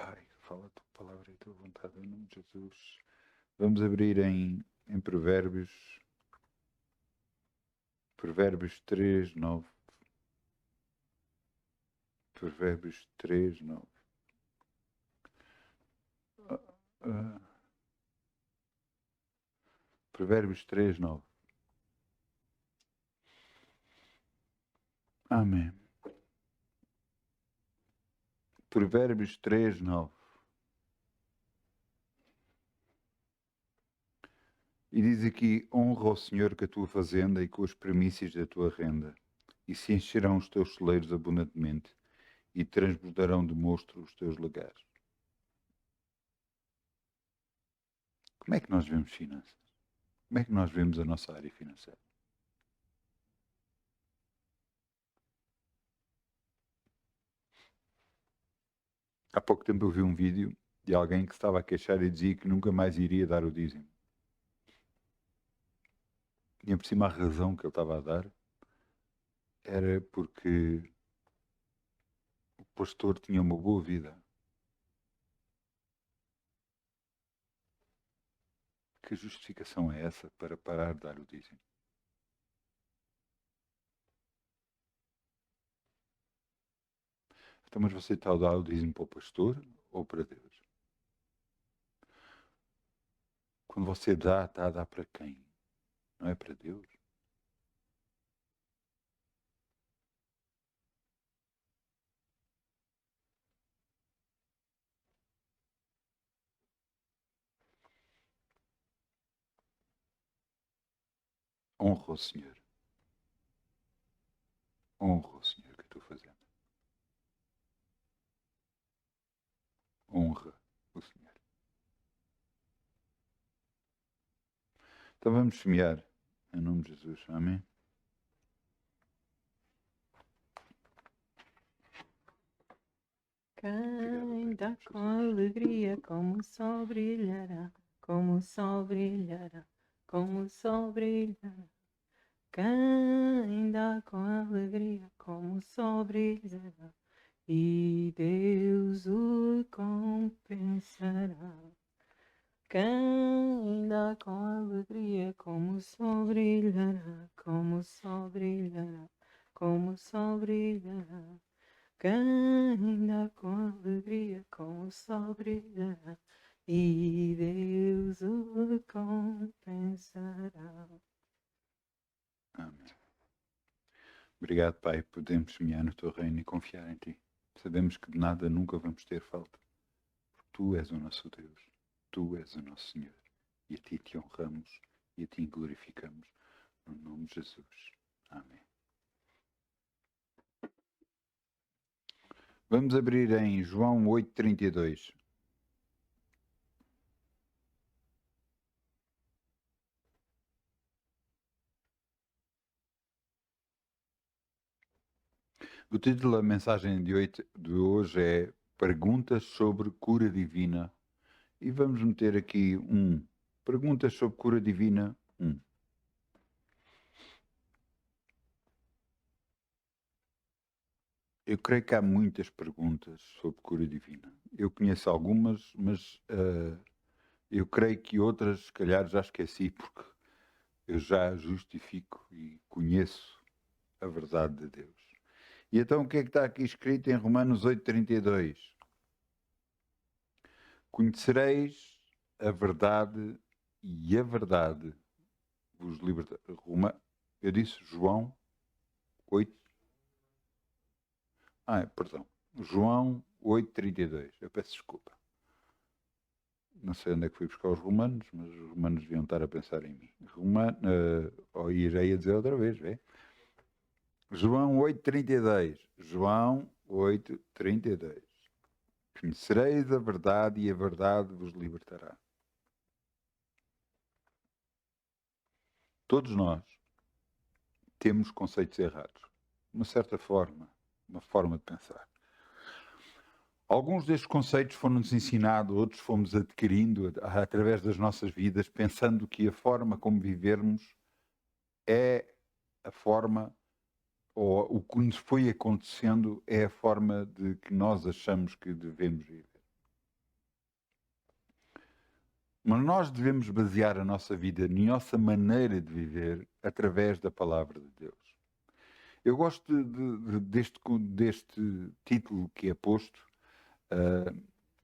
Pai, fala a tua palavra e a tua vontade em nome de Jesus. Vamos abrir em Provérbios 3, 9. Provérbios 3, 9. Ah, Provérbios 3, 9. Amém. Provérbios 3, 9. E diz aqui: honra ao Senhor com a tua fazenda e com as primícias da tua renda, e se encherão os teus celeiros abundantemente, e transbordarão de mosto os teus lagares. Como é que nós vemos finanças? Como é que nós vemos a nossa área financeira? Há pouco tempo eu vi um vídeo de alguém que estava a queixar e dizia que nunca mais iria dar o dízimo. E por cima a razão que ele estava a dar era porque o pastor tinha uma boa vida. Que justificação é essa para parar de dar o dízimo? Então, mas você está a dar o dízimo para o pastor ou para Deus? Quando você dá, está a dar para quem? Não é para Deus? Honra o Senhor. Honra o Senhor que eu estou fazendo. Honra o Senhor. Então vamos semear em nome de Jesus. Amém? Quem dá com alegria, como o sol brilhará, como o sol brilhará, como o sol brilhará. Quem dá com alegria, como o sol brilhará, e Deus o compensará. Quem dá com alegria, como o sol brilhará, como o sol brilhará, como o sol brilhará. Quem dá com alegria, com o sol brilhará, e Deus o compensará. Amém. Obrigado, Pai, podemos semear no teu reino e confiar em ti. Sabemos que de nada nunca vamos ter falta, porque tu és o nosso Deus, tu és o nosso Senhor, e a ti te honramos e a ti glorificamos, no nome de Jesus. Amém. Vamos abrir em João 8,32. O título da mensagem de hoje é Perguntas sobre Cura Divina. E vamos meter aqui Perguntas sobre Cura Divina 1. Eu creio que há muitas perguntas sobre cura divina. Eu conheço algumas, mas eu creio que outras, se calhar, já esqueci, porque eu já justifico e conheço a verdade de Deus. E então o que é que está aqui escrito em Romanos 8,32? Conhecereis a verdade e a verdade vos libertará. Eu disse João 8. Perdão. João 8,32. Eu peço desculpa. Não sei onde é que fui buscar os romanos, mas os romanos deviam estar a pensar em mim. Ou irei a dizer outra vez, vê? João 8,32. João 8,32. Conhecereis a verdade e a verdade vos libertará. Todos nós temos conceitos errados. Uma certa forma, uma forma de pensar. Alguns destes conceitos foram-nos ensinados, outros fomos adquirindo através das nossas vidas, pensando que a forma como vivermos é a forma, ou o que nos foi acontecendo é a forma de que nós achamos que devemos viver. Mas nós devemos basear a nossa vida, a nossa maneira de viver, através da palavra de Deus. Eu gosto deste título que é posto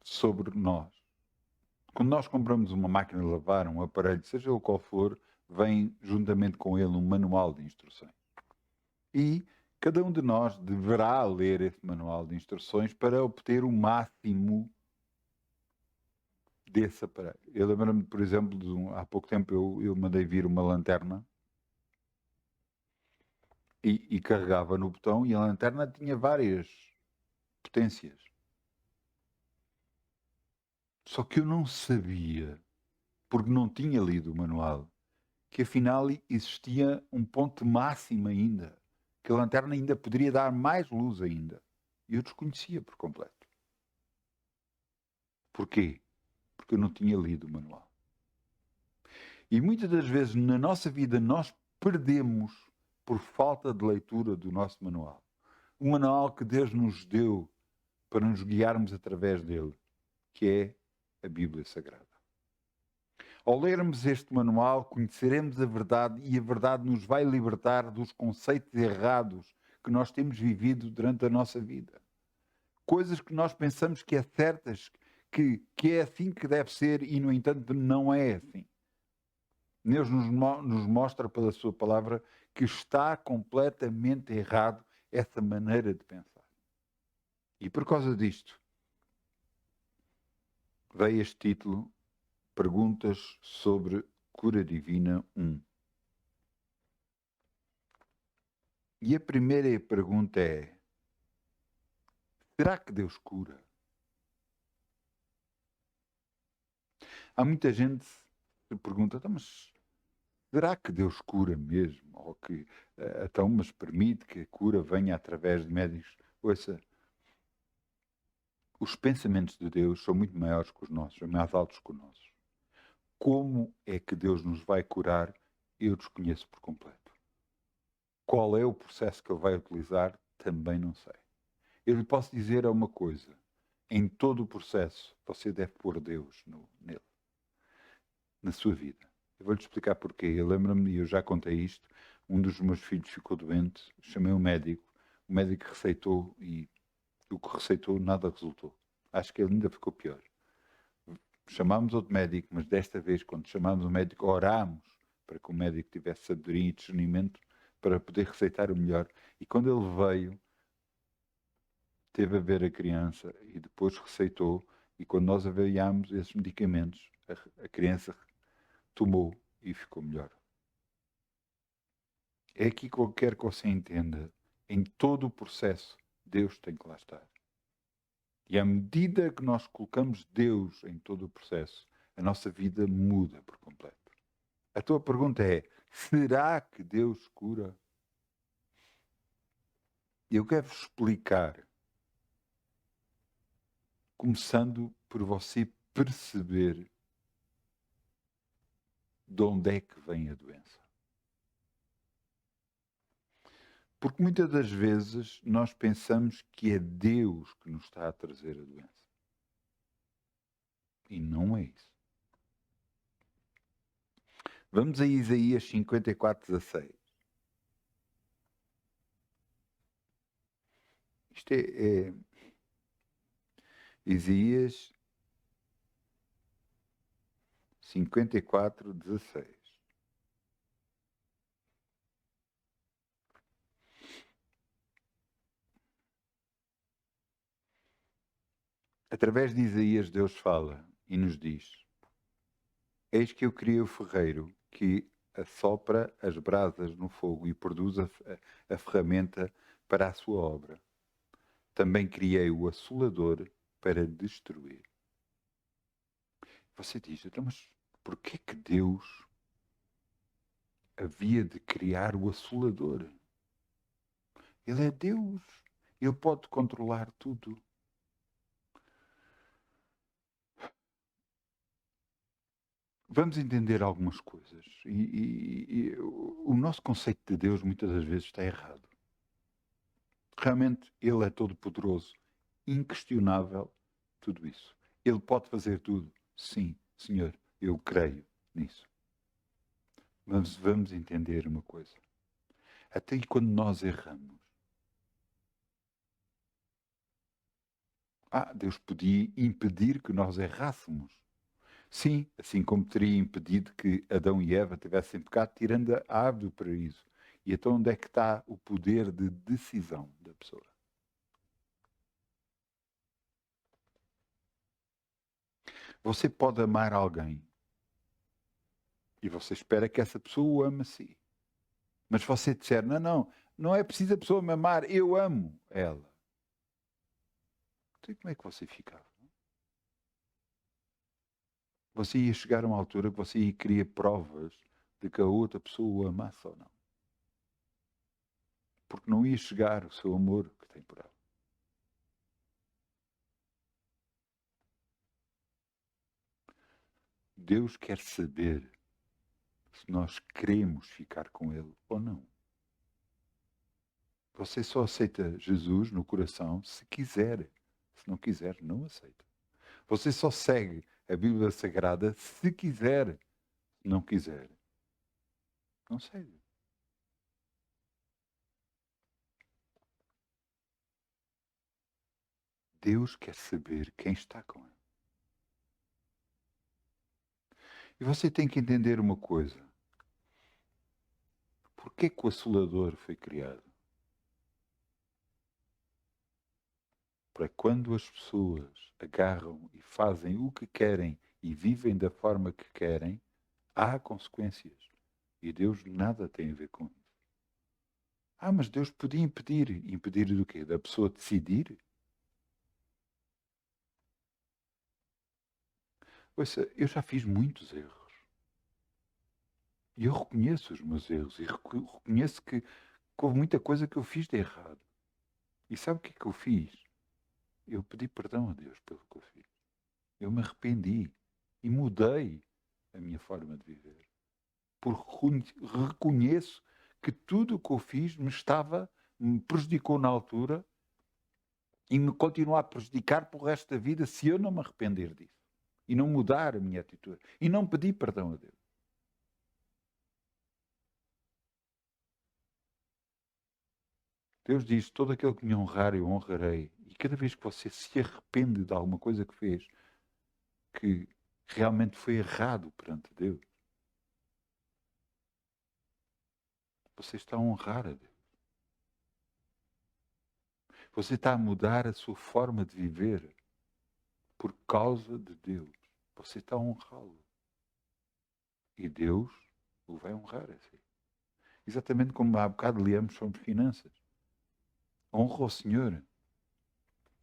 sobre nós. Quando nós compramos uma máquina de lavar, um aparelho, seja o qual for, vem juntamente com ele um manual de instruções. E cada um de nós deverá ler esse manual de instruções para obter o máximo desse aparelho. Eu lembro-me, por exemplo, há pouco tempo eu mandei vir uma lanterna e carregava no botão e a lanterna tinha várias potências. Só que eu não sabia, porque não tinha lido o manual, que afinal existia um ponto máximo ainda, que a lanterna ainda poderia dar mais luz ainda. E eu desconhecia por completo. Porquê? Porque eu não tinha lido o manual. E muitas das vezes na nossa vida nós perdemos por falta de leitura do nosso manual. O manual que Deus nos deu para nos guiarmos através dele, que é a Bíblia Sagrada. Ao lermos este manual, conheceremos a verdade e a verdade nos vai libertar dos conceitos errados que nós temos vivido durante a nossa vida. Coisas que nós pensamos que é certas, que é assim que deve ser e, no entanto, não é assim. Deus nos mostra pela sua palavra que está completamente errado essa maneira de pensar. E por causa disto, veio este título, Perguntas sobre Cura Divina 1. E a primeira pergunta é: será que Deus cura? Há muita gente que pergunta, mas será que Deus cura mesmo? Ou que, então, mas permite que a cura venha através de médicos? Ouça, os pensamentos de Deus são muito maiores que os nossos, são mais altos que os nossos. Como é que Deus nos vai curar? Eu desconheço por completo. Qual é o processo que Ele vai utilizar? Também não sei. Eu lhe posso dizer uma coisa. Em todo o processo, você deve pôr Deus nele, na sua vida. Eu vou-lhe explicar porquê. Eu lembro-me, e eu já contei isto, um dos meus filhos ficou doente, chamei um médico, o médico receitou e o que receitou nada resultou. Acho que ele ainda ficou pior. Chamámos outro médico, mas desta vez, quando chamámos o médico, orámos para que o médico tivesse sabedoria e discernimento para poder receitar o melhor. E quando ele veio, teve a ver a criança e depois receitou. E quando nós avaliámos esses medicamentos, a criança tomou e ficou melhor. É aqui que eu quero que você entenda. Em todo o processo, Deus tem que lá estar. E à medida que nós colocamos Deus em todo o processo, a nossa vida muda por completo. A tua pergunta é: será que Deus cura? Eu quero explicar, começando por você perceber de onde é que vem a doença. Porque muitas das vezes nós pensamos que é Deus que nos está a trazer a doença. E não é isso. Vamos a Isaías 54:16. Isto é Isaías 54:16. Através de Isaías, Deus fala e nos diz: Eis que eu criei o ferreiro que assopra as brasas no fogo e produz a ferramenta para a sua obra. Também criei o assolador para destruir. Você diz, então, mas porquê que Deus havia de criar o assolador? Ele é Deus. Ele pode controlar tudo. Vamos entender algumas coisas. E o nosso conceito de Deus muitas das vezes está errado. Realmente Ele é todo-poderoso, inquestionável, tudo isso. Ele pode fazer tudo. Sim, Senhor, Eu creio nisso. Mas vamos entender uma coisa. Até quando nós erramos, Deus podia impedir que nós errássemos. Sim, assim como teria impedido que Adão e Eva tivessem pecado, tirando a árvore do paraíso. E então onde é que está o poder de decisão da pessoa? Você pode amar alguém e você espera que essa pessoa o ame a si. Mas se você disser, não é preciso a pessoa me amar, eu amo ela. Então como é que você ficava? Você ia chegar a uma altura que você ia querer provas de que a outra pessoa o amasse ou não. Porque não ia chegar o seu amor que tem por ela. Deus quer saber se nós queremos ficar com Ele ou não. Você só aceita Jesus no coração se quiser. Se não quiser, não aceita. Você só segue a Bíblia Sagrada se quiser. Se não quiser, não segue. Deus quer saber quem está com Ele. E você tem que entender uma coisa. Por que o Assolador foi criado? Para quando as pessoas agarram e fazem o que querem e vivem da forma que querem, há consequências. E Deus nada tem a ver com isso. Mas Deus podia impedir. Impedir do quê? Da pessoa decidir? Ouça, eu já fiz muitos erros. E eu reconheço os meus erros. E reconheço que houve muita coisa que eu fiz de errado. E sabe o que é que eu fiz? Eu pedi perdão a Deus pelo que eu fiz. Eu me arrependi. E mudei a minha forma de viver. Porque reconheço que tudo o que eu fiz me prejudicou na altura e me continua a prejudicar para o resto da vida se eu não me arrepender disso. E não mudar a minha atitude. E não pedir perdão a Deus. Deus diz, todo aquele que me honrar, eu honrarei. E cada vez que você se arrepende de alguma coisa que fez, que realmente foi errado perante Deus, você está a honrar a Deus. Você está a mudar a sua forma de viver por causa de Deus. Você está a honrá-lo. E Deus o vai honrar assim. Exatamente como há bocado lemos sobre finanças. Honra o Senhor,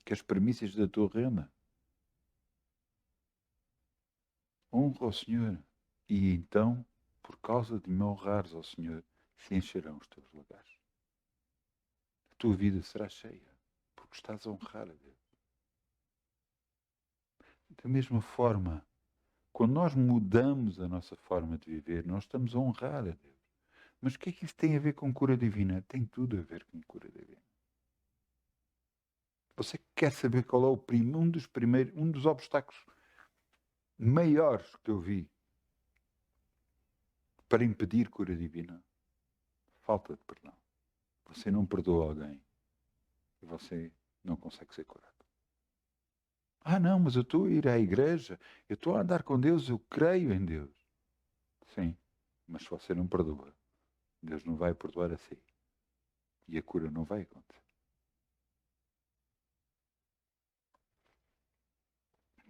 que as premissas da tua renda. Honra o Senhor. E então, por causa de me honrares ao Senhor, se encherão os teus lugares. A tua vida será cheia, porque estás a honrar a Deus. Da mesma forma, quando nós mudamos a nossa forma de viver, nós estamos a honrar a Deus. Mas o que é que isso tem a ver com cura divina? Tem tudo a ver com cura divina. Você quer saber qual é um dos obstáculos maiores que eu vi para impedir cura divina? Falta de perdão. Você não perdoa alguém e você não consegue ser curado. Não, mas eu estou a ir à igreja, eu estou a andar com Deus, eu creio em Deus. Sim, mas se você não perdoa, Deus não vai perdoar a si. E a cura não vai acontecer.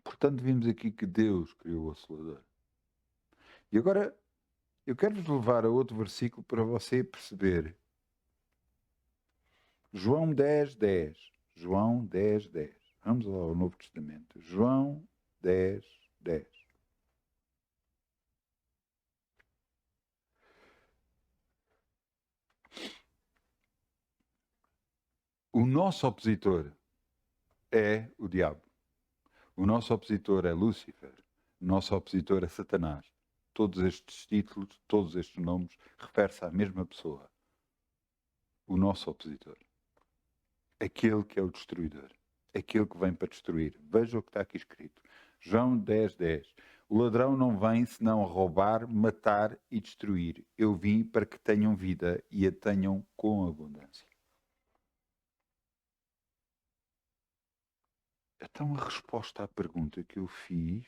Portanto, vimos aqui que Deus criou o Assolador. E agora, eu quero-vos levar a outro versículo para você perceber. João 10, 10. João 10, 10. Vamos lá ao Novo Testamento. João 10, 10. O nosso opositor é o diabo. O nosso opositor é Lúcifer. O nosso opositor é Satanás. Todos estes títulos, todos estes nomes, referem-se à mesma pessoa. O nosso opositor. Aquele que é o destruidor. Aquele que vem para destruir. Veja o que está aqui escrito. João 10, 10. O ladrão não vem senão a roubar, matar e destruir. Eu vim para que tenham vida e a tenham com abundância. Então a resposta à pergunta que eu fiz,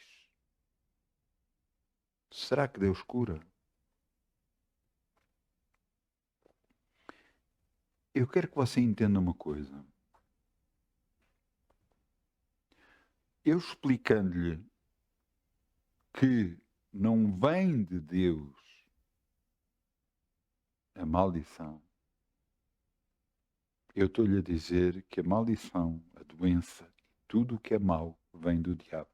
será que Deus cura? Eu quero que você entenda uma coisa. Eu explicando-lhe que não vem de Deus a maldição, eu estou-lhe a dizer que a maldição, a doença, tudo o que é mau vem do diabo.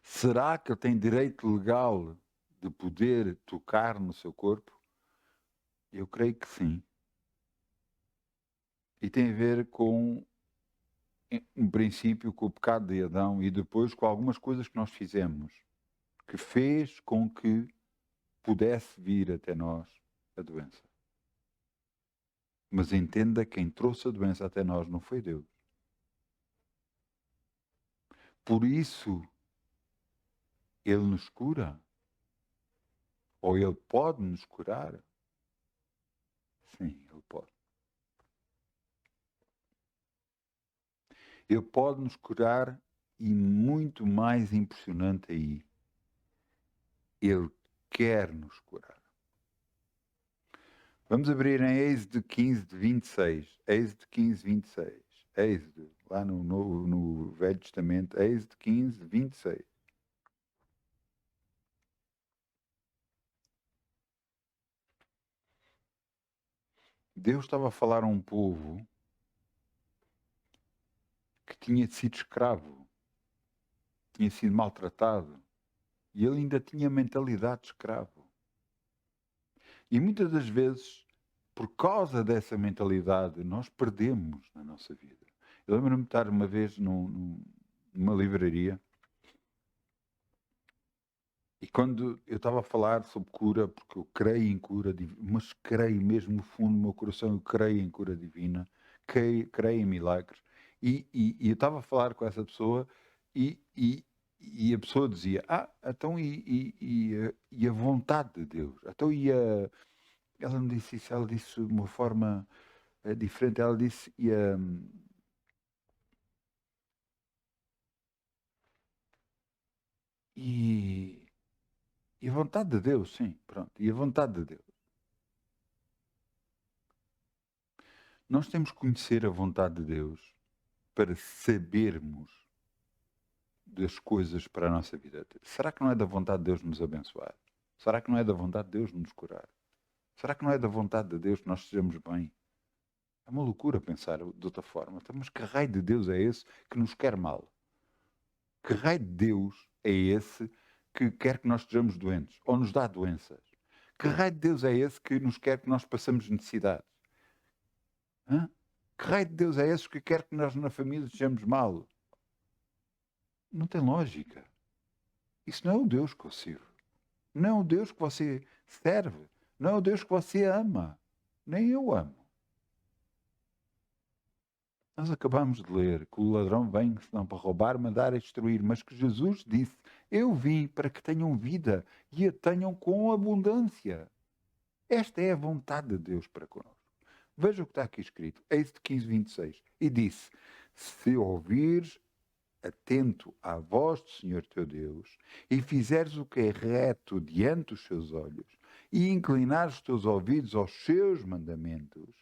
Será que ele tem direito legal de poder tocar no seu corpo? Eu creio que sim. E tem a ver com, em princípio, com o pecado de Adão e depois com algumas coisas que nós fizemos, que fez com que pudesse vir até nós a doença. Mas entenda, quem trouxe a doença até nós não foi Deus. Por isso, Ele nos cura? Ou Ele pode nos curar? Sim, Ele pode. Ele pode nos curar e muito mais impressionante aí, Ele quer nos curar. Vamos abrir em Êxodo 15, 26. Êxodo 15, 26. Êxodo, lá no Velho Testamento, Êxodo 15, 26. Deus estava a falar a um povo que tinha sido escravo, tinha sido maltratado, e ele ainda tinha mentalidade de escravo. E muitas das vezes, por causa dessa mentalidade, nós perdemos na nossa vida. Eu lembro-me de estar uma vez numa livraria, e quando eu estava a falar sobre cura, porque eu creio em cura divina, mas creio mesmo no fundo do meu coração, eu creio em cura divina, creio em milagres, e eu estava a falar com essa pessoa e a pessoa dizia, então e a vontade de Deus? Então ela me disse isso, ela disse de uma forma diferente, ela disse, e a vontade de Deus, sim, pronto, e a vontade de Deus. Nós temos que conhecer a vontade de Deus para sabermos das coisas para a nossa vida. Será que não é da vontade de Deus nos abençoar? Será que não é da vontade de Deus nos curar? Será que não é da vontade de Deus que nós estejamos bem? É uma loucura pensar de outra forma. Então, mas que raio de Deus é esse que nos quer mal? Que raio de Deus é esse que quer que nós estejamos doentes? Ou nos dá doenças? Que raio de Deus é esse que nos quer que nós passemos necessidades? Hã? Que raio de Deus é esse que quer que nós na família estejamos mal? Não tem lógica. Isso não é o Deus que eu sirvo. Não é o Deus que você serve. Não é o Deus que você ama. Nem eu amo. Nós acabamos de ler que o ladrão vem senão para roubar, matar e destruir, mas que Jesus disse, eu vim para que tenham vida e a tenham com abundância. Esta é a vontade de Deus para connosco. Veja o que está aqui escrito, Êxodo 15, 26. E disse, se ouvires atento à voz do Senhor teu Deus, e fizeres o que é reto diante dos seus olhos, e inclinares os teus ouvidos aos seus mandamentos,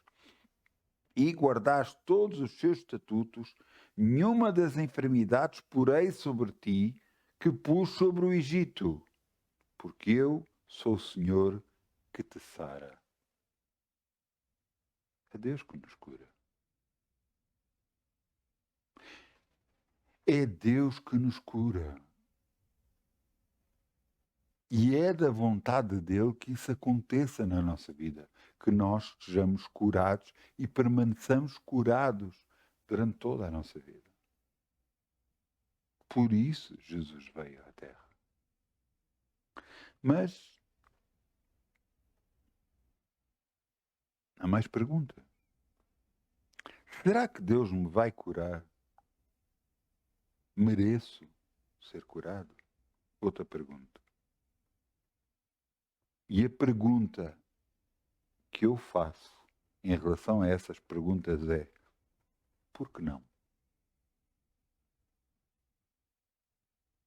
e guardares todos os seus estatutos, nenhuma das enfermidades porei sobre ti que pus sobre o Egito, porque eu sou o Senhor que te sara. É Deus que nos cura. É Deus que nos cura. E é da vontade dele que isso aconteça na nossa vida, que nós estejamos curados e permaneçamos curados durante toda a nossa vida. Por isso Jesus veio à Terra. Mas há mais perguntas. Será que Deus me vai curar? Mereço? ser curado? Outra pergunta. E a pergunta que eu faço em relação a essas perguntas é: por que não?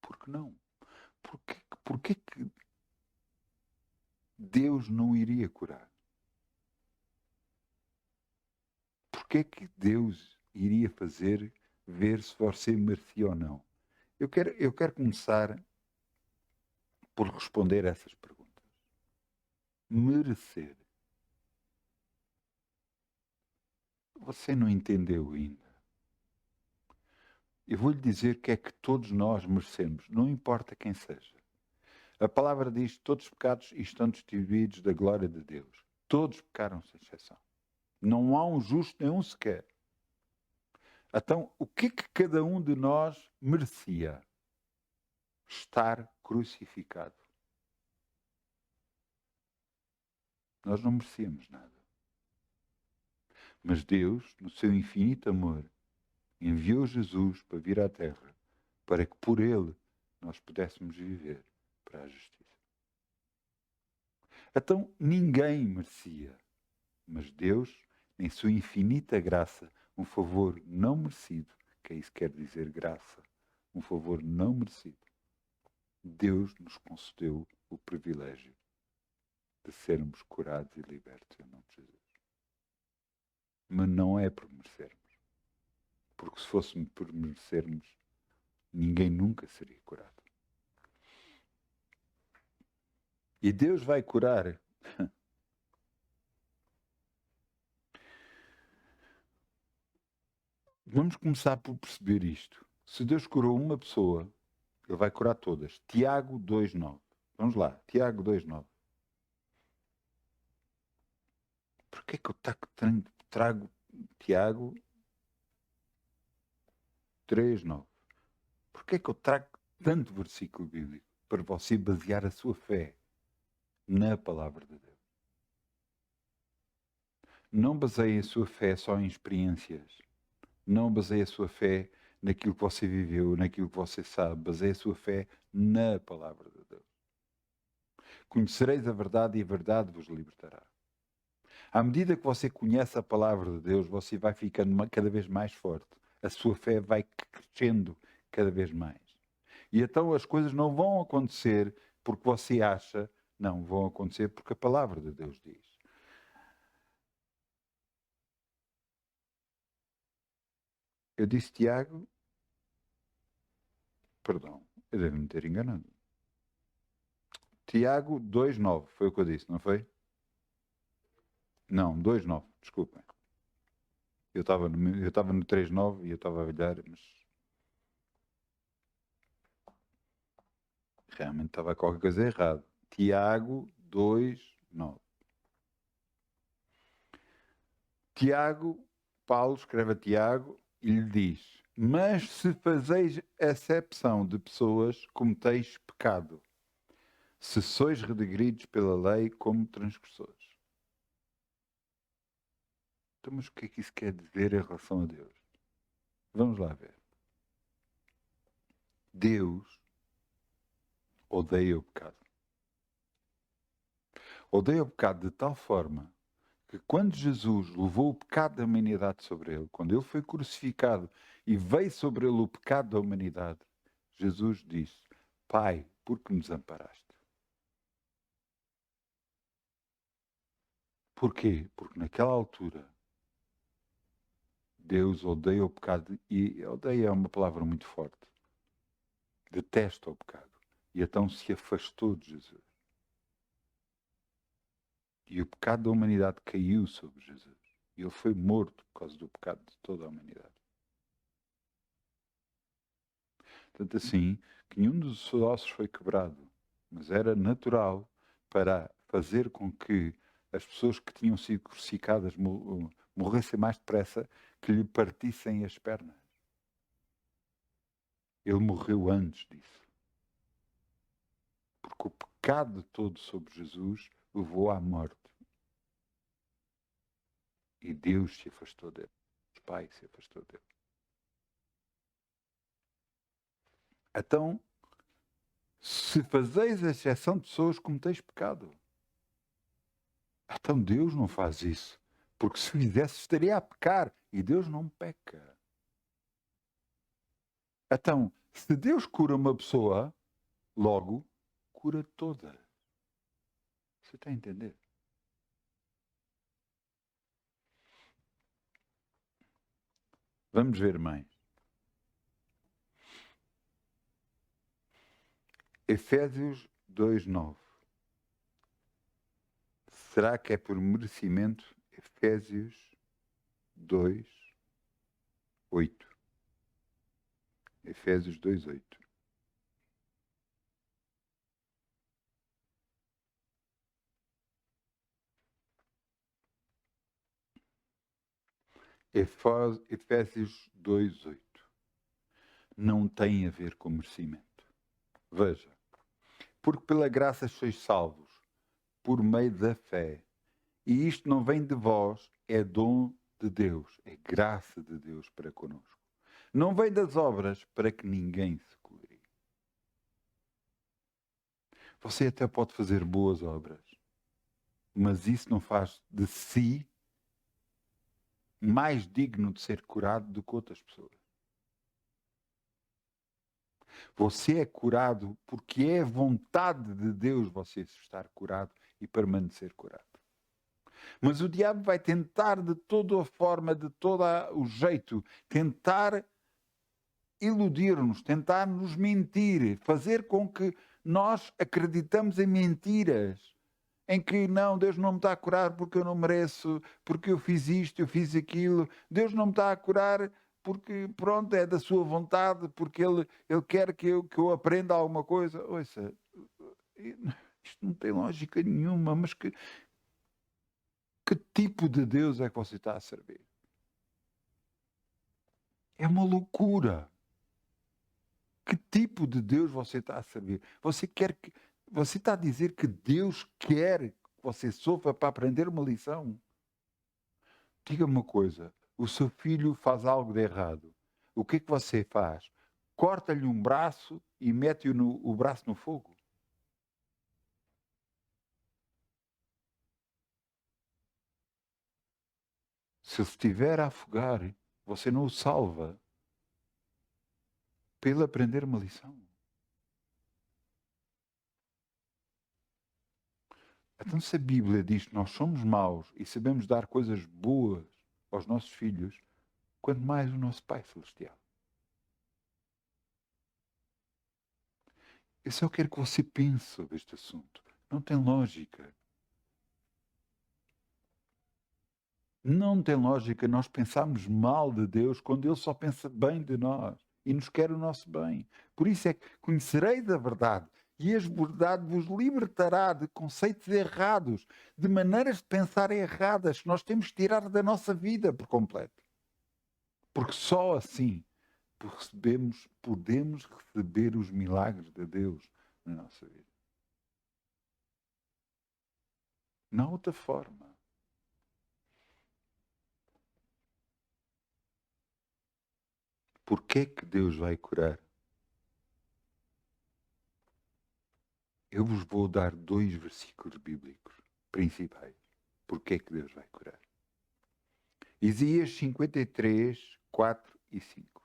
Por que não? Porquê que Deus não iria curar? Porquê que Deus iria fazer ver se você merecia ou não? Eu quero começar por responder a essas perguntas. Merecer. Você não entendeu ainda. Eu vou-lhe dizer que é que todos nós merecemos, não importa quem seja. A palavra diz que todos os pecados estão destituídos da glória de Deus. Todos pecaram sem exceção. Não há um justo nenhum sequer. Então, o que cada um de nós merecia? Estar crucificado. Nós não merecíamos nada. Mas Deus, no seu infinito amor, enviou Jesus para vir à Terra, para que por Ele nós pudéssemos viver para a justiça. Então, ninguém merecia. Mas Deus, em sua infinita graça, um favor não merecido, que é isso que quer dizer graça, um favor não merecido, Deus nos concedeu o privilégio de sermos curados e libertos em nome de Jesus. Mas não é por merecermos. Porque se fôssemos por merecermos, ninguém nunca seria curado. E Deus vai curar. Vamos começar por perceber isto. Se Deus curou uma pessoa, Ele vai curar todas. Tiago 2,9. Vamos lá, Tiago 2,9. Porquê que eu trago Tiago 3,9? Porquê que eu trago tanto versículo bíblico? Para você basear a sua fé na palavra de Deus. Não baseie a sua fé só em experiências. Não baseie a sua fé naquilo que você viveu, naquilo que você sabe. Baseie a sua fé na palavra de Deus. Conhecereis a verdade e a verdade vos libertará. À medida que você conhece a palavra de Deus, você vai ficando cada vez mais forte. A sua fé vai crescendo cada vez mais. E então as coisas não vão acontecer porque você acha, não, vão acontecer porque a palavra de Deus diz. Eu disse Tiago, perdão, eu devo me ter enganado. Tiago 2,9, foi o que eu disse, não foi? Não, 2,9, desculpem. Eu estava no 3,9 e eu estava a olhar, mas realmente estava qualquer coisa errada. Tiago 2,9. Tiago, Paulo escreve a Tiago e lhe diz: mas se fazeis acepção de pessoas, cometeis pecado, se sois redegridos pela lei como transgressores. Então, mas o que é que isso quer dizer em relação a Deus? Vamos lá ver. Deus odeia o pecado. Odeia o pecado de tal forma que quando Jesus levou o pecado da humanidade sobre ele, quando ele foi crucificado e veio sobre ele o pecado da humanidade, Jesus disse: Pai, por que nos amparaste? Porquê? Porque naquela altura Deus odeia o pecado, e odeia é uma palavra muito forte. Detesta o pecado. E então se afastou de Jesus. E o pecado da humanidade caiu sobre Jesus. E ele foi morto por causa do pecado de toda a humanidade. Tanto assim, que nenhum dos seus ossos foi quebrado. Mas era natural para fazer com que as pessoas que tinham sido crucificadas morressem mais depressa, que lhe partissem as pernas. Ele morreu antes disso. Porque o pecado todo sobre Jesus levou à morte. E Deus se afastou dele. O Pai se afastou dele. Então, Se fazeis a exceção de pessoas, cometeis pecado. Então Deus não faz isso. Porque se fizesse, estaria a pecar. E Deus não peca. Então, se Deus cura uma pessoa, logo, cura todas. Você está a entender? Vamos ver mais. Efésios 2:9. Será que é por merecimento? Efésios 2:8. Efésios 2:8. Efésios 2:8. Não tem a ver com merecimento. Veja. Porque pela graça sois salvos, por meio da fé. E isto não vem de vós, é dom de Deus, é graça de Deus para conosco. Não vem das obras para que ninguém se glorie. Você até pode fazer boas obras, mas isso não faz de si mais digno de ser curado do que outras pessoas. Você é curado porque é vontade de Deus você estar curado e permanecer curado. Mas o diabo vai tentar de toda a forma, de todo o jeito, tentar iludir-nos, tentar nos mentir, fazer com que nós acreditamos em mentiras. Em que não, Deus não me está a curar porque eu não mereço, porque eu fiz isto, eu fiz aquilo. Deus não me está a curar porque, pronto, é da sua vontade, porque Ele quer que eu aprenda alguma coisa. Ouça, isto não tem lógica nenhuma, mas que tipo de Deus é que você está a servir? É uma loucura. Que tipo de Deus você está a servir? Você está a dizer que Deus quer que você sofra para aprender uma lição? Diga-me uma coisa, o seu filho faz algo de errado. O que é que você faz? Corta-lhe um braço e mete o braço no fogo? Se ele estiver a afogar, você não o salva para ele aprender uma lição. Então, se a Bíblia diz que nós somos maus e sabemos dar coisas boas aos nossos filhos, quanto mais o nosso Pai Celestial. Eu só quero que você pense sobre este assunto. Não tem lógica. Não tem lógica nós pensarmos mal de Deus quando Ele só pensa bem de nós e nos quer o nosso bem. Por isso é que conhecereis a verdade e a verdade vos libertará de conceitos errados, de maneiras de pensar erradas que nós temos que tirar da nossa vida por completo. Porque só assim podemos receber os milagres de Deus na nossa vida. Não há outra forma. Porquê que Deus vai curar? Eu vos vou dar 2 versículos bíblicos principais. Porquê que Deus vai curar? Isaías 53, 4 e 5.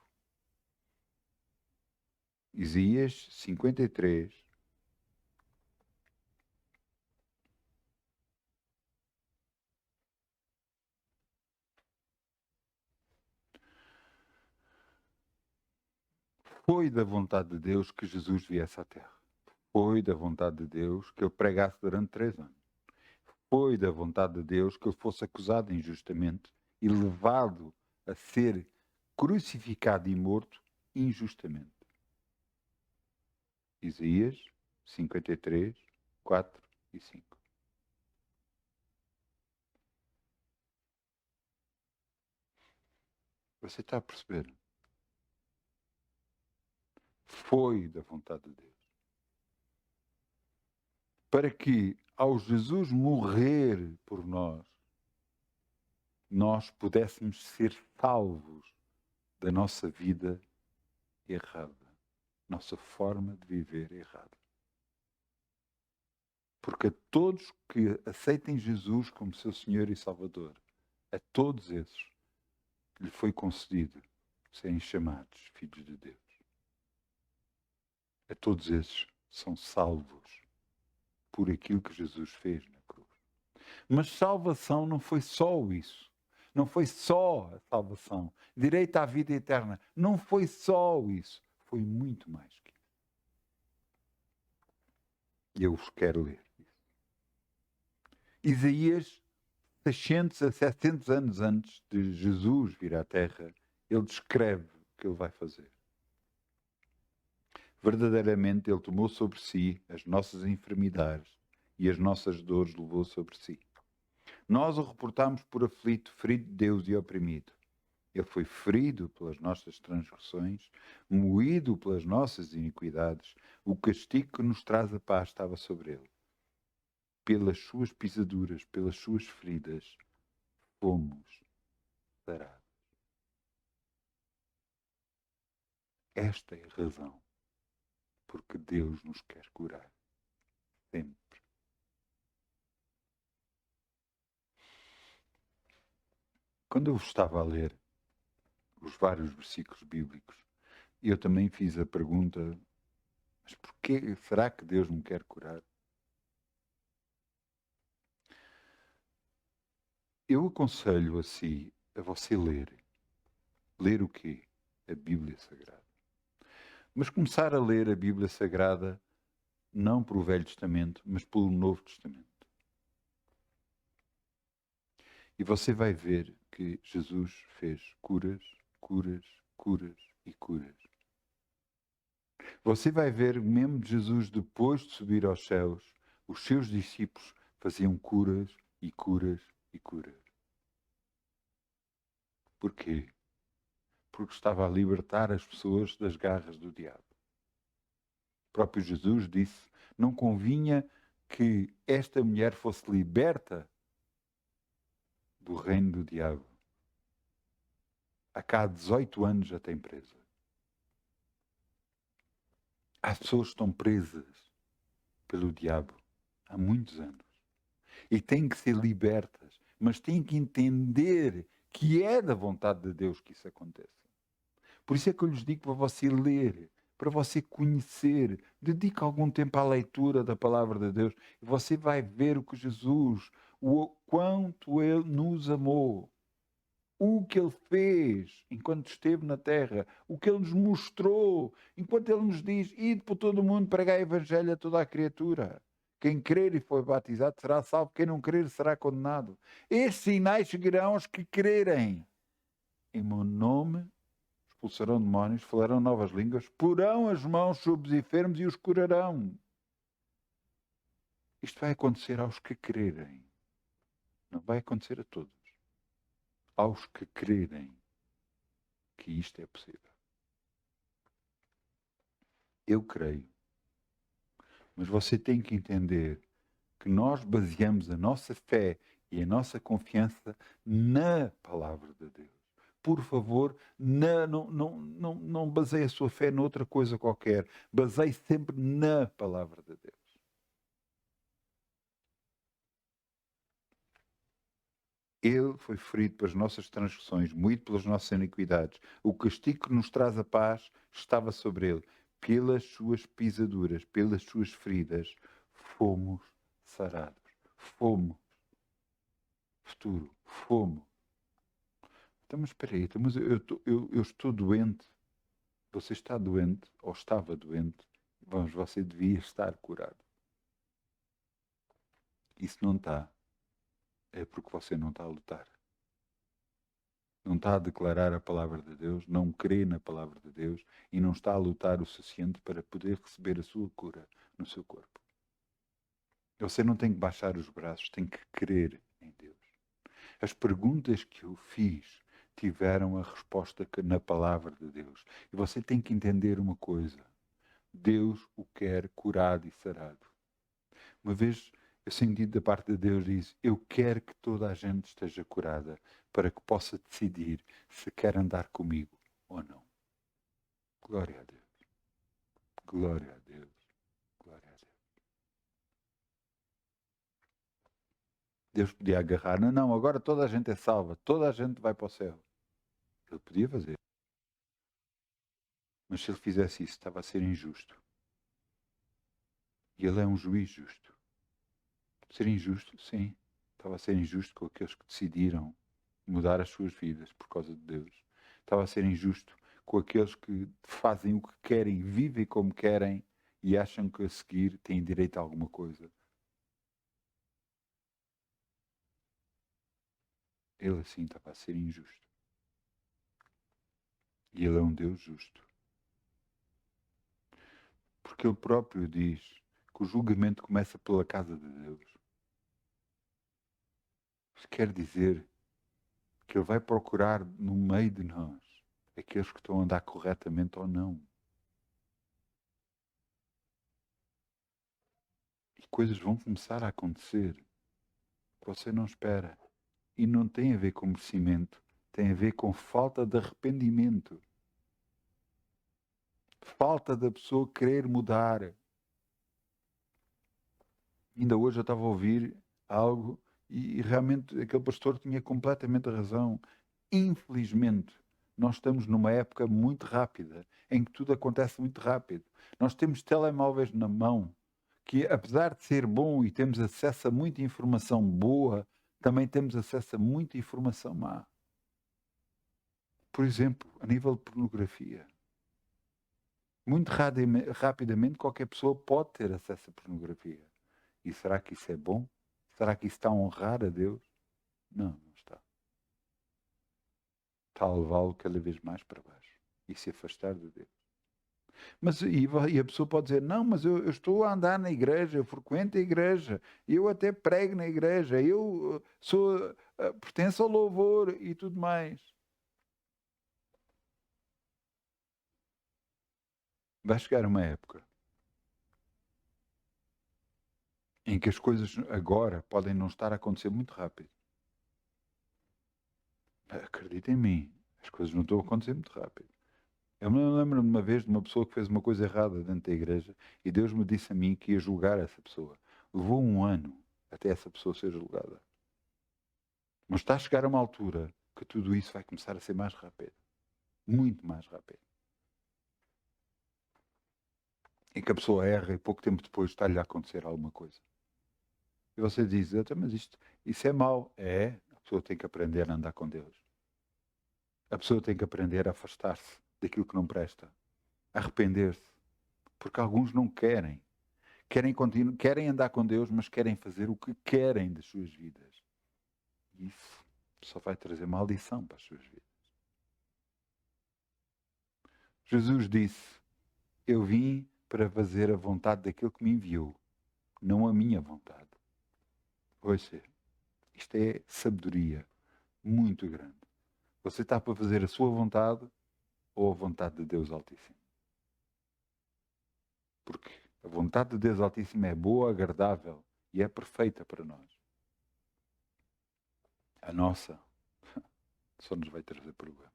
Isaías 53. Foi da vontade de Deus que Jesus viesse à Terra. Foi da vontade de Deus que ele pregasse durante 3 anos. Foi da vontade de Deus que ele fosse acusado injustamente e levado a ser crucificado e morto injustamente. Isaías 53, 4 e 5. Você está a perceber? Foi da vontade de Deus. Para que, ao Jesus morrer por nós, nós pudéssemos ser salvos da nossa vida errada, nossa forma de viver errada. Porque a todos que aceitem Jesus como seu Senhor e Salvador, a todos esses, lhe foi concedido serem chamados filhos de Deus. A todos esses são salvos por aquilo que Jesus fez na cruz. Mas salvação não foi só isso. Não foi só a salvação. Direito à vida eterna. Não foi só isso. Foi muito mais que isso. E eu vos quero ler isso. Isaías, 600 a 700 anos antes de Jesus vir à Terra, ele descreve o que ele vai fazer. Verdadeiramente, ele tomou sobre si as nossas enfermidades e as nossas dores levou sobre si. Nós o reportámos por aflito, ferido de Deus e oprimido. Ele foi ferido pelas nossas transgressões, moído pelas nossas iniquidades. O castigo que nos traz a paz estava sobre ele. Pelas suas pisaduras, pelas suas feridas, fomos sarados. Esta é a razão porque Deus nos quer curar. Sempre. Quando eu estava a ler os vários versículos bíblicos, eu também fiz a pergunta, mas porquê será que Deus me quer curar? Eu aconselho a você ler. Ler o quê? A Bíblia Sagrada. Mas começar a ler a Bíblia Sagrada não pelo Velho Testamento, mas pelo Novo Testamento. E você vai ver que Jesus fez curas, curas, curas e curas. Você vai ver mesmo Jesus, depois de subir aos céus, os seus discípulos faziam curas e curas e curas. Porquê? Porque estava a libertar as pessoas das garras do diabo. O próprio Jesus disse, não convinha que esta mulher fosse liberta do reino do diabo. Há cá 18 anos já tem presa. Há pessoas que estão presas pelo diabo há muitos anos. E têm que ser libertas, mas têm que entender que é da vontade de Deus que isso aconteça. Por isso é que eu lhes digo para você ler, para você conhecer. Dedique algum tempo à leitura da palavra de Deus e você vai ver o que Jesus, o quanto Ele nos amou. O que Ele fez enquanto esteve na terra, o que Ele nos mostrou, enquanto Ele nos diz, ide por todo o mundo, pregai o evangelho a toda a criatura. Quem crer e for batizado será salvo, quem não crer será condenado. Estes sinais seguirão os que crerem. Em meu nome expulsarão demónios, falarão novas línguas, porão as mãos sobre os enfermos e os curarão. Isto vai acontecer aos que crerem. Não vai acontecer a todos. Aos que crerem que isto é possível. Eu creio. Mas você tem que entender que nós baseamos a nossa fé e a nossa confiança na palavra de Deus. Por favor, não baseie a sua fé noutra coisa qualquer. Baseie sempre na palavra de Deus. Ele foi ferido pelas nossas transgressões, moído pelas nossas iniquidades. O castigo que nos traz a paz estava sobre ele. Pelas suas pisaduras, pelas suas feridas, fomos sarados. Fomos. Futuro. Fomos. Então, mas espera aí, mas eu estou doente. Você está doente, ou estava doente. Vamos, você devia estar curado. Isso não está. É porque você não está a lutar. Não está a declarar a palavra de Deus, não crê na palavra de Deus e não está a lutar o suficiente para poder receber a sua cura no seu corpo. Você não tem que baixar os braços, tem que crer em Deus. As perguntas que eu fiz tiveram a resposta na palavra de Deus. E você tem que entender uma coisa. Deus o quer curado e sarado. Uma vez eu senti da parte de Deus diz, eu quero que toda a gente esteja curada para que possa decidir se quer andar comigo ou não. Glória a Deus. Glória a Deus. Glória a Deus. Deus podia agarrar, não, agora toda a gente é salva, toda a gente vai para o céu. Ele podia fazer. Mas se ele fizesse isso, estava a ser injusto. E ele é um juiz justo. Ser injusto, sim. Estava a ser injusto com aqueles que decidiram mudar as suas vidas por causa de Deus. Estava a ser injusto com aqueles que fazem o que querem, vivem como querem e acham que a seguir têm direito a alguma coisa. Ele assim estava a ser injusto. E ele é um Deus justo. Porque ele próprio diz que o julgamento começa pela casa de Deus. Isso quer dizer que ele vai procurar no meio de nós aqueles que estão a andar corretamente ou não. E coisas vão começar a acontecer que você não espera. E não tem a ver com merecimento, tem a ver com falta de arrependimento. Falta da pessoa querer mudar. Ainda hoje eu estava a ouvir algo e realmente aquele pastor tinha completamente razão. Infelizmente, nós estamos numa época muito rápida, em que tudo acontece muito rápido. Nós temos telemóveis na mão, que apesar de ser bom e temos acesso a muita informação boa, também temos acesso a muita informação má. Por exemplo, a nível de pornografia. Muito rapidamente qualquer pessoa pode ter acesso à pornografia. E será que isso é bom? Será que isso está a honrar a Deus? Não, não está. Está a levá-lo cada vez mais para baixo e se afastar de Deus. Mas e a pessoa pode dizer, não, mas eu estou a andar na igreja, eu frequento a igreja, eu até prego na igreja, eu pertenço ao louvor e tudo mais. Vai chegar uma época em que as coisas agora podem não estar a acontecer muito rápido. Acredita em mim, as coisas não estão a acontecer muito rápido. Eu me lembro de uma vez de uma pessoa que fez uma coisa errada dentro da igreja e Deus me disse a mim que ia julgar essa pessoa. Levou um ano até essa pessoa ser julgada. Mas está a chegar a uma altura que tudo isso vai começar a ser mais rápido. Muito mais rápido. Em que a pessoa erra e pouco tempo depois está-lhe a acontecer alguma coisa. E você diz, mas isso é mau. É, a pessoa tem que aprender a andar com Deus. A pessoa tem que aprender a afastar-se daquilo que não presta. Arrepender-se. Porque alguns não querem. Querem andar com Deus, mas querem fazer o que querem das suas vidas. Isso só vai trazer maldição para as suas vidas. Jesus disse, eu vim para fazer a vontade daquele que me enviou, não a minha vontade. Ouça, isto é sabedoria muito grande. Você está para fazer a sua vontade ou a vontade de Deus Altíssimo? Porque a vontade de Deus Altíssimo é boa, agradável e é perfeita para nós. A nossa só nos vai trazer problemas.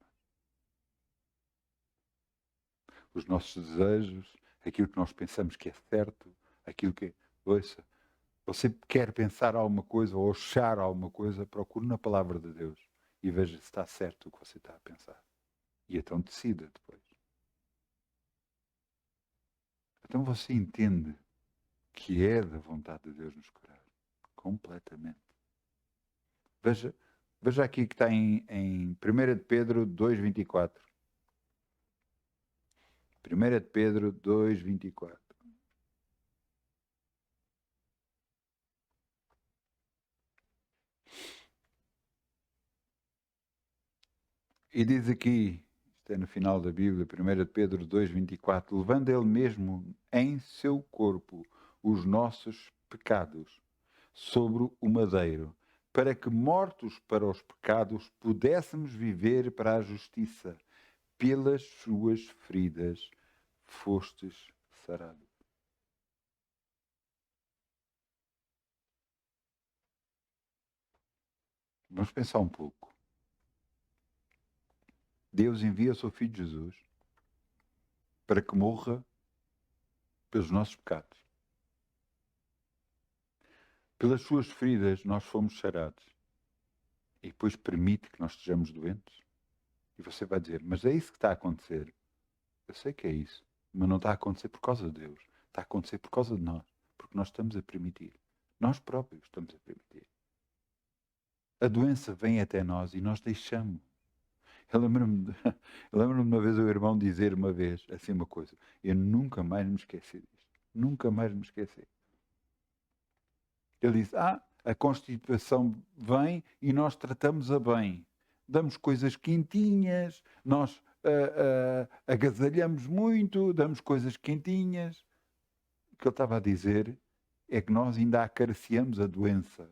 Os nossos desejos, aquilo que nós pensamos que é certo, aquilo que... Ouça, você quer pensar alguma coisa ou achar alguma coisa, procure na palavra de Deus e veja se está certo o que você está a pensar. E então decida depois. Então você entende que é da vontade de Deus nos curar. Completamente. Veja aqui que está em 1 de Pedro 2,24. 1 de Pedro 2,24. E diz aqui, isto é no final da Bíblia, 1 de Pedro 2,24, levando ele mesmo em seu corpo os nossos pecados sobre o madeiro, para que, mortos para os pecados, pudéssemos viver para a justiça. Pelas suas feridas fostes sarados. Vamos pensar um pouco. Deus envia o seu Filho Jesus para que morra pelos nossos pecados. Pelas suas feridas nós fomos sarados. E depois permite que nós estejamos doentes. E você vai dizer, mas é isso que está a acontecer. Eu sei que é isso, mas não está a acontecer por causa de Deus. Está a acontecer por causa de nós. Porque nós estamos a permitir. Nós próprios estamos a permitir. A doença vem até nós e nós deixamos. Eu lembro-me de uma vez o irmão dizer uma vez assim uma coisa. Eu nunca mais me esqueci disto. Nunca mais me esqueci. Ele disse, a constipação vem e nós tratamos-a bem. Damos coisas quentinhas, nós agasalhamos muito, damos coisas quentinhas. O que ele estava a dizer é que nós ainda acariciamos a doença.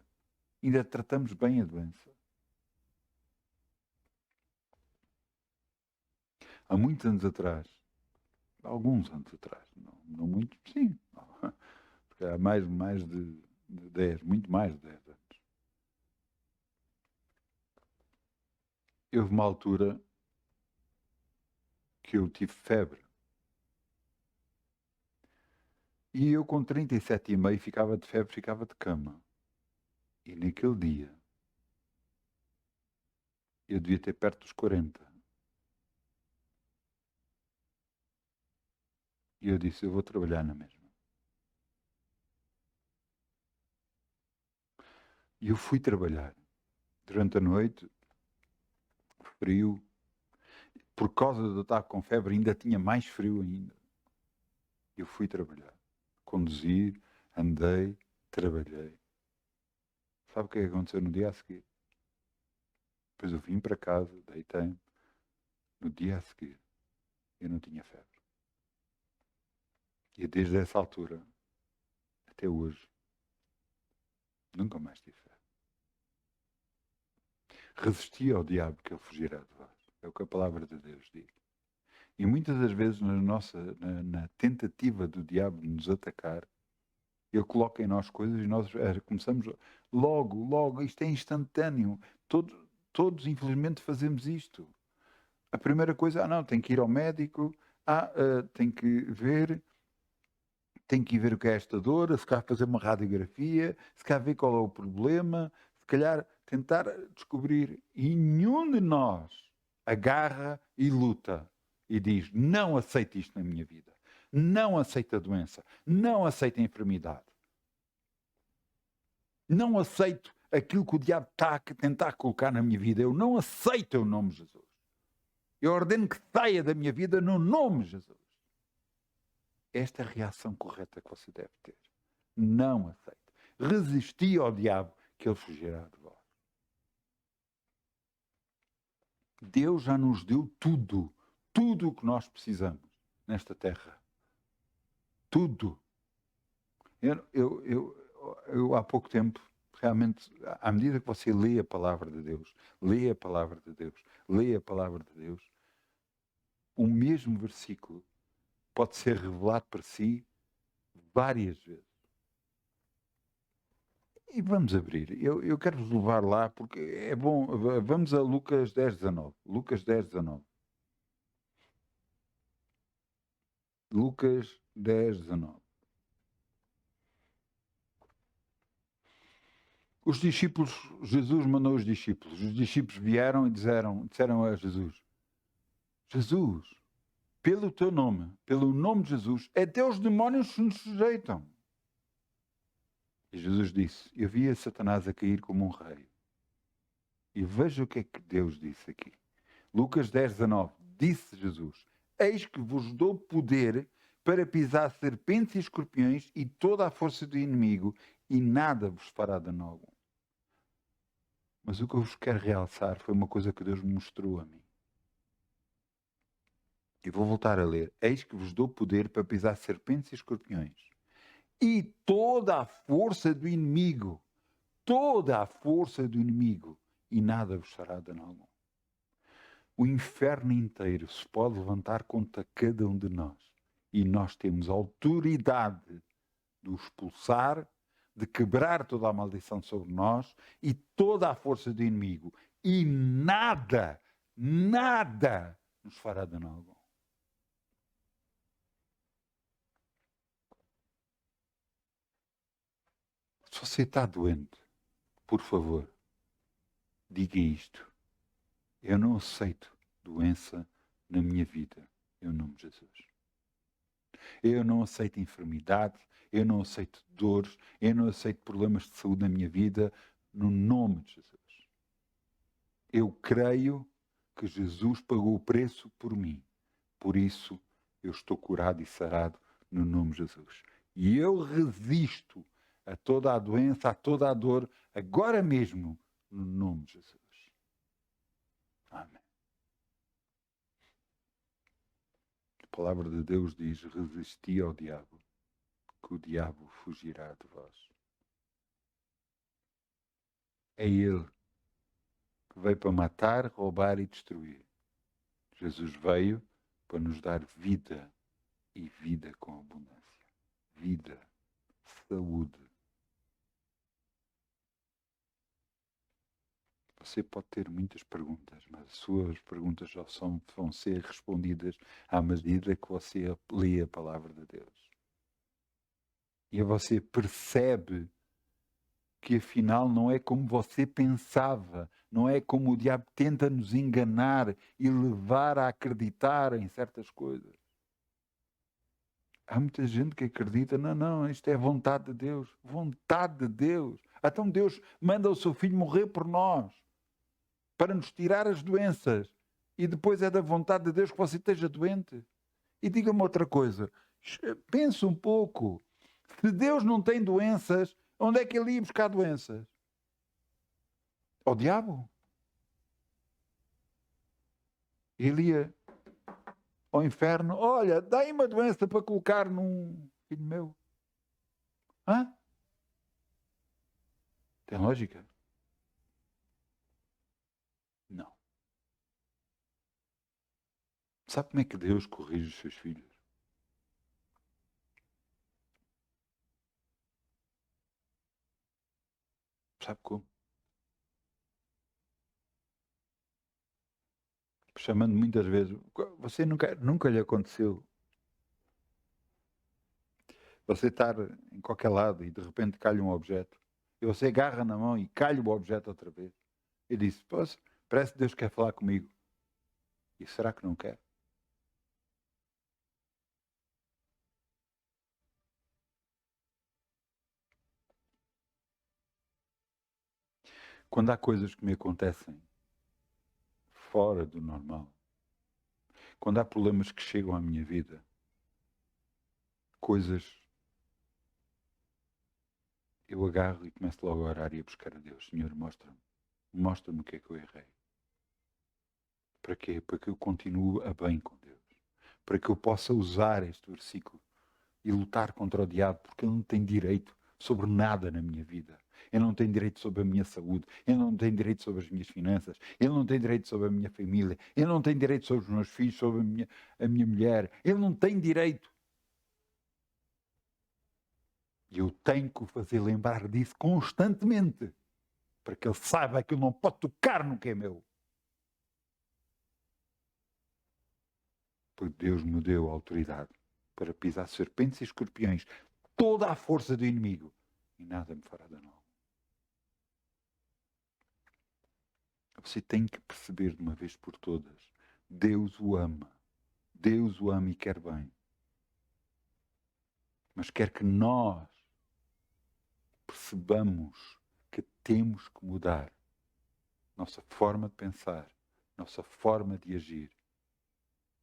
Ainda tratamos bem a doença. Há muitos anos atrás, alguns anos atrás, não muito, sim, porque há mais de 10, muito mais de 10 anos. Houve uma altura que eu tive febre. E eu com 37,5 ficava de febre, ficava de cama. E naquele dia, eu devia ter perto dos 40. E eu disse, eu vou trabalhar na mesma. E eu fui trabalhar. Durante a noite, frio. Por causa de eu estar com febre, ainda tinha mais frio ainda. Eu fui trabalhar. Conduzi, andei, trabalhei. Sabe o que é que aconteceu no dia a seguir? Depois eu vim para casa, deitei-me. No dia a seguir, eu não tinha febre. E desde essa altura, até hoje, nunca mais tive febre. Resisti ao diabo que ele fugirá de vós. É o que a palavra de Deus diz. E muitas das vezes na tentativa do diabo de nos atacar, ele coloca em nós coisas e nós começamos logo, isto é instantâneo. Todos infelizmente fazemos isto. A primeira coisa, não, tem que ir ao médico, tem que ver o que é esta dor, se calhar fazer uma radiografia, se calhar ver qual é o problema, se calhar tentar descobrir. E nenhum de nós agarra e luta e diz, não aceito isto na minha vida. Não aceito a doença. Não aceito a enfermidade. Não aceito aquilo que o diabo está a tentar colocar na minha vida. Eu não aceito o nome de Jesus. Eu ordeno que saia da minha vida no nome de Jesus. Esta é a reação correta que você deve ter. Não aceito. Resisti ao diabo que ele fugirá de vós. Deus já nos deu tudo o que nós precisamos nesta terra. Tudo. Eu há pouco tempo, realmente, à medida que você lê a palavra de Deus, lê a palavra de Deus, lê a palavra de Deus, o mesmo versículo pode ser revelado para si várias vezes. E vamos abrir. Eu quero vos levar lá porque é bom. Vamos a Lucas 10:19. Lucas 10:19. Lucas 10:19. Os discípulos, Jesus mandou os discípulos. Os discípulos vieram e disseram a Jesus: Jesus, pelo teu nome, pelo nome de Jesus, até os demónios se nos sujeitam. E Jesus disse: eu via Satanás a cair como um raio. E veja o que é que Deus disse aqui. Lucas 10:19. Disse Jesus: eis que vos dou poder para pisar serpentes e escorpiões e toda a força do inimigo, e nada vos fará dano algum. Mas o que eu vos quero realçar foi uma coisa que Deus me mostrou a mim. E vou voltar a ler. Eis que vos dou poder para pisar serpentes e escorpiões. E toda a força do inimigo. Toda a força do inimigo. E nada vos fará dano algum. O inferno inteiro se pode levantar contra cada um de nós. E nós temos autoridade de o expulsar, de quebrar toda a maldição sobre nós e toda a força do inimigo. E nada nos fará dano algum. Se você está doente, por favor, diga isto. Eu não aceito doença na minha vida, em nome de Jesus. Eu não aceito enfermidade, eu não aceito dores, eu não aceito problemas de saúde na minha vida, no nome de Jesus. Eu creio que Jesus pagou o preço por mim. Por isso, eu estou curado e sarado no nome de Jesus. E eu resisto a toda a doença, a toda a dor, agora mesmo, no nome de Jesus. Amém. A palavra de Deus diz: resisti ao diabo, que o diabo fugirá de vós. É ele que veio para matar, roubar e destruir. Jesus veio para nos dar vida e vida com abundância. Vida, saúde. Você pode ter muitas perguntas, mas as suas perguntas só vão ser respondidas à medida que você lê a palavra de Deus. E você percebe que afinal não é como você pensava, não é como o diabo tenta nos enganar e levar a acreditar em certas coisas. Há muita gente que acredita, não, isto é vontade de Deus. Vontade de Deus. Então Deus manda o seu filho morrer por nós, para nos tirar as doenças. E depois é da vontade de Deus que você esteja doente. E diga-me outra coisa, pense um pouco. Se Deus não tem doenças, onde é que ele ia buscar doenças? Ao diabo? Ele ia ao inferno, olha, dá-me uma doença para colocar num filho meu. Hã? Tem lógica? Não. Sabe como é que Deus corrige os seus filhos? Sabe como? Chamando muitas vezes. Você nunca lhe aconteceu você estar em qualquer lado e de repente calha um objeto e você agarra na mão e calha o objeto outra vez. E disse, pois, parece que Deus quer falar comigo. E será que não quer? Quando há coisas que me acontecem fora do normal, quando há problemas que chegam à minha vida, coisas, eu agarro e começo logo a orar e a buscar a Deus. Senhor, mostra-me o que é que eu errei. Para quê? Para que eu continue a bem com Deus. Para que eu possa usar este versículo e lutar contra o diabo, porque ele não tem direito sobre nada na minha vida. Ele não tem direito sobre a minha saúde. Ele não tem direito sobre as minhas finanças. Ele não tem direito sobre a minha família. Ele não tem direito sobre os meus filhos, sobre a minha mulher. Ele não tem direito. E eu tenho que o fazer lembrar disso constantemente, para que ele saiba que ele não pode tocar no que é meu. Porque Deus me deu a autoridade para pisar serpentes e escorpiões, toda a força do inimigo, e nada me fará dano. Você tem que perceber de uma vez por todas, Deus o ama. Deus o ama e quer bem. Mas quer que nós percebamos que temos que mudar nossa forma de pensar, nossa forma de agir,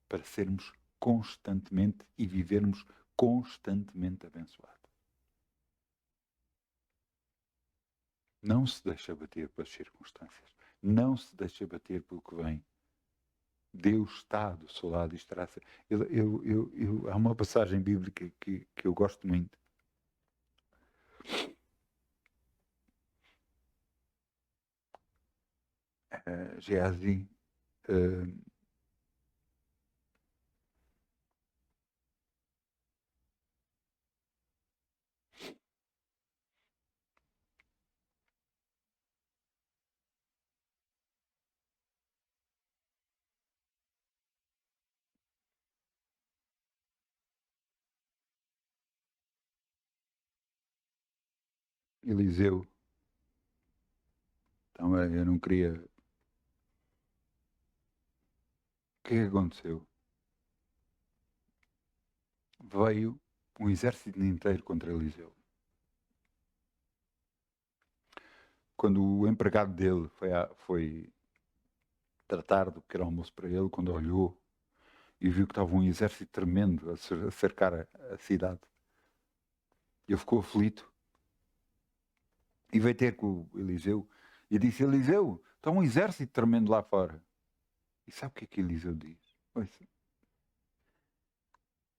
para sermos constantemente e vivermos constantemente abençoados. Não se deixa bater pelas circunstâncias. Não se deixa bater pelo que vem. Deus está do seu lado e estará. Há uma passagem bíblica que eu gosto muito. Geazi, Eliseu. Então eu não queria. O que é que aconteceu? Veio um exército inteiro contra Eliseu. Quando o empregado dele foi tratar do pequeno almoço para ele, quando olhou e viu que estava um exército tremendo a cercar a cidade, ele ficou aflito e veio ter com o Eliseu e disse: Eliseu, está um exército tremendo lá fora. E sabe o que Eliseu diz? Ouça,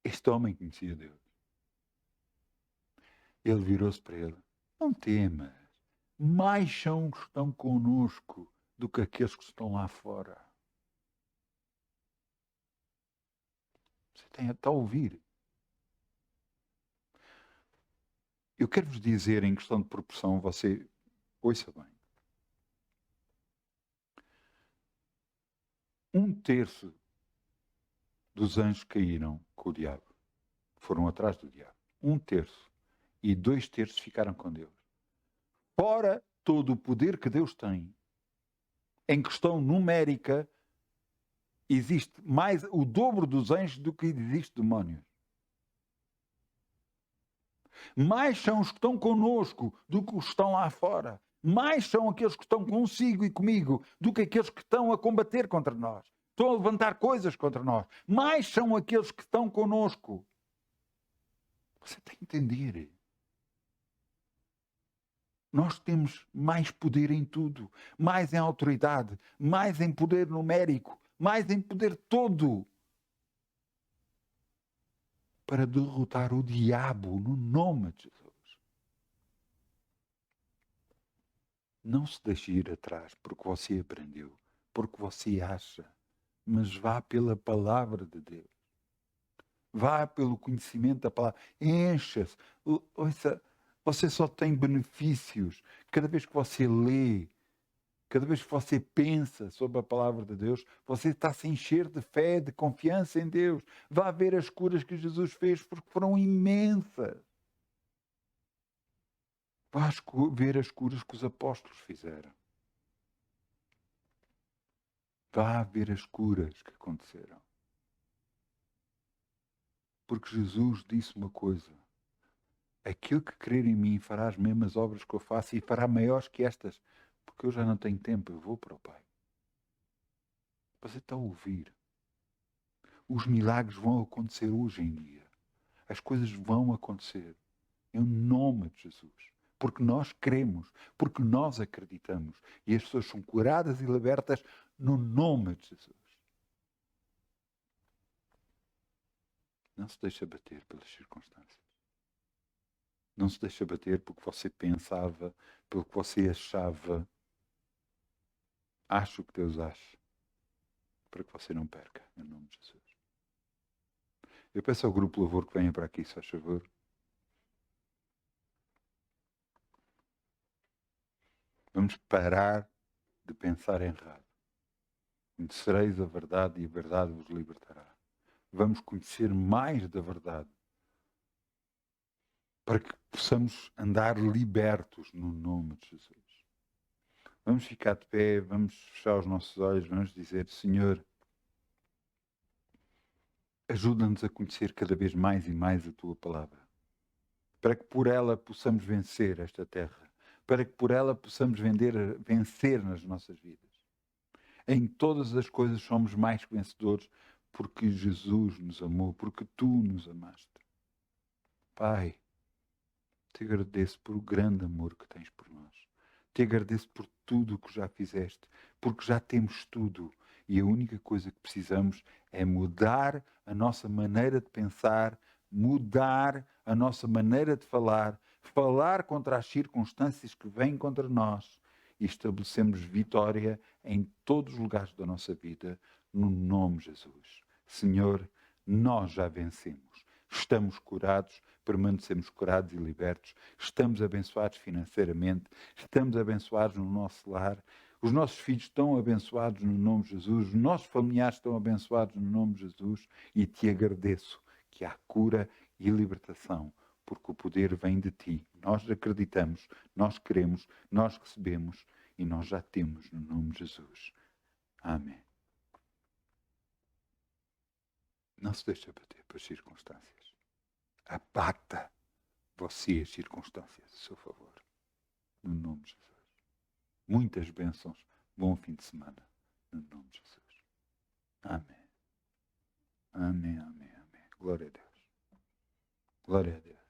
este homem conhecia Deus. Ele virou-se para ele: não temas, mais são os que estão conosco do que aqueles que estão lá fora. Você está a ouvir? Eu quero vos dizer, em questão de proporção, você ouça bem. 1/3 dos anjos caíram com o diabo. Foram atrás do diabo. 1/3. E 2/3 ficaram com Deus. Fora todo o poder que Deus tem, em questão numérica, existe mais o dobro dos anjos do que existe demónios. Mais são os que estão conosco do que os que estão lá fora. Mais são aqueles que estão consigo e comigo do que aqueles que estão a combater contra nós. Estão a levantar coisas contra nós. Mais são aqueles que estão conosco. Você tem que entender. Nós temos mais poder em tudo. Mais em autoridade. Mais em poder numérico. Mais em poder todo. Para derrotar o diabo no nome de Jesus. Não se deixe ir atrás porque você aprendeu, porque você acha, mas vá pela palavra de Deus. Vá pelo conhecimento da palavra. Encha-se. Ouça, você só tem benefícios cada vez que você lê, cada vez que você pensa sobre a palavra de Deus, você está a se encher de fé, de confiança em Deus. Vá ver as curas que Jesus fez porque foram imensas. Vá ver as curas que os apóstolos fizeram. Vá ver as curas que aconteceram. Porque Jesus disse uma coisa: aquele que crer em mim fará as mesmas obras que eu faço e fará maiores que estas, porque eu já não tenho tempo, eu vou para o Pai. Você está a ouvir? Os milagres vão acontecer hoje em dia. As coisas vão acontecer em nome de Jesus. Porque nós queremos, porque nós acreditamos. E as pessoas são curadas e libertas no nome de Jesus. Não se deixe abater pelas circunstâncias. Não se deixe abater porque você pensava, pelo que você achava. Acho o que Deus acha. Para que você não perca, em nome de Jesus. Eu peço ao grupo Louvor que venha para aqui, se faz favor. Vamos parar de pensar errado. Conhecereis a verdade e a verdade vos libertará. Vamos conhecer mais da verdade. Para que possamos andar libertos no nome de Jesus. Vamos ficar de pé, vamos fechar os nossos olhos, vamos dizer: Senhor, ajuda-nos a conhecer cada vez mais e mais a Tua Palavra. Para que por ela possamos vencer esta terra. Para que por ela possamos vencer nas nossas vidas. Em todas as coisas somos mais que vencedores porque Jesus nos amou, porque Tu nos amaste. Pai, te agradeço por o grande amor que tens por nós. Te agradeço por tudo o que já fizeste, porque já temos tudo. E a única coisa que precisamos é mudar a nossa maneira de pensar, mudar a nossa maneira de falar, falar contra as circunstâncias que vêm contra nós e estabelecemos vitória em todos os lugares da nossa vida, no nome de Jesus. Senhor, nós já vencemos. Estamos curados, permanecemos curados e libertos. Estamos abençoados financeiramente. Estamos abençoados no nosso lar. Os nossos filhos estão abençoados no nome de Jesus. Os nossos familiares estão abençoados no nome de Jesus. E te agradeço que há cura e libertação porque o poder vem de ti. Nós acreditamos, nós queremos, nós recebemos e nós já temos no nome de Jesus. Amém. Não se deixe abater pelas circunstâncias. Abata você as circunstâncias a seu favor. No nome de Jesus. Muitas bênçãos. Bom fim de semana. No nome de Jesus. Amém. Amém, amém, amém. Glória a Deus. Glória a Deus.